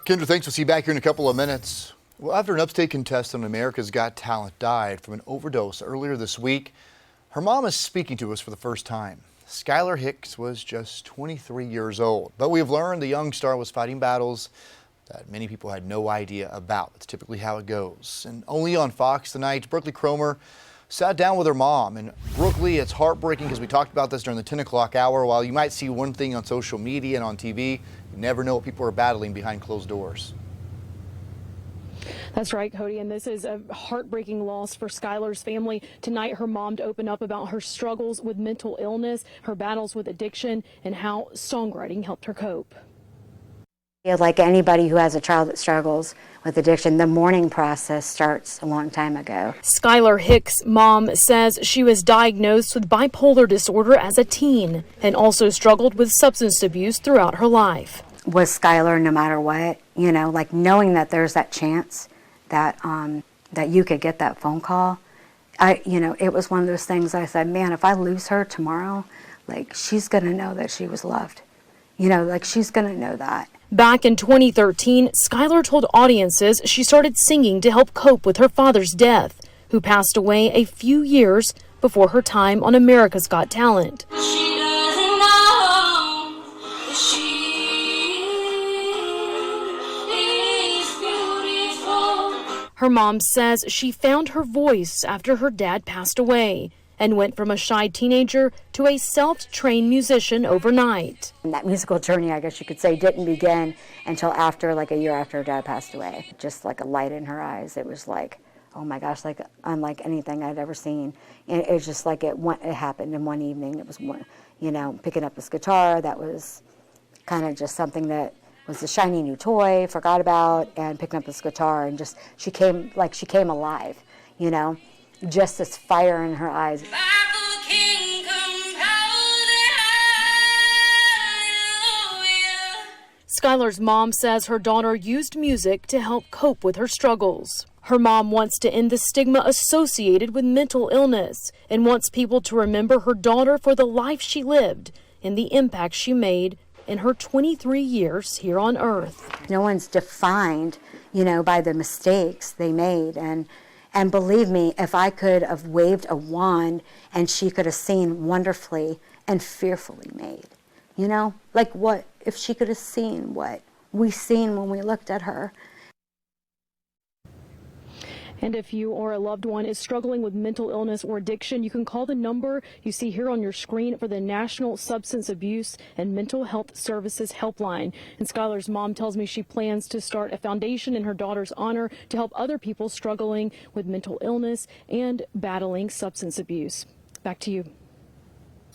Kendra, thanks. We'll see you back here in a couple of minutes. Well, after an upstate contestant on America's Got Talent died from an overdose earlier this week, her mom is speaking to us for the first time. Skiler Hicks was just 23 years old, but we have learned the young star was fighting battles that many people had no idea about. It's typically how it goes. And only on Fox tonight, Brookley Cromer sat down with her mom. And Brookley, it's heartbreaking because we talked about this during the 10 o'clock hour. While you might see one thing on social media and on TV, you never know what people are battling behind closed doors. That's right, Cody, and this is a heartbreaking loss for Skyler's family. Tonight, her mom opened up about her struggles with mental illness, her battles with addiction, and how songwriting helped her cope. Like anybody who has a child that struggles with addiction, the mourning process starts a long time ago. Skiler Hicks' mom says she was diagnosed with bipolar disorder as a teen and also struggled with substance abuse throughout her life. With Skiler, no matter what, like knowing that there's that chance that that you could get that phone call, it was one of those things I said, man, if I lose her tomorrow, like she's going to know that she was loved. Like she's going to know that. Back in 2013, Skiler told audiences she started singing to help cope with her father's death, who passed away a few years before her time on America's Got Talent. Her mom says she found her voice after her dad passed away and went from a shy teenager to a self-trained musician overnight. And that musical journey, I guess you could say, didn't begin until after, like a year after her dad passed away. Just like a light in her eyes. It was like, oh my gosh, like unlike anything I'd ever seen. And it was just like it happened in one evening. It was one, picking up this guitar that was kind of just something that was a shiny new toy, forgot about, and picking up this guitar, and just she came alive, just this fire in her eyes. Skyler's mom says her daughter used music to help cope with her struggles. Her mom wants to end the stigma associated with mental illness and wants people to remember her daughter for the life she lived and the impact she made in her 23 years here on Earth. No one's defined, by the mistakes they made. And believe me, if I could have waved a wand and she could have seen wonderfully and fearfully made, like what if she could have seen what we seen when we looked at her. And if you or a loved one is struggling with mental illness or addiction, you can call the number you see here on your screen for the National Substance Abuse and Mental Health Services Helpline. And Skyler's mom tells me she plans to start a foundation in her daughter's honor to help other people struggling with mental illness and battling substance abuse. Back to you.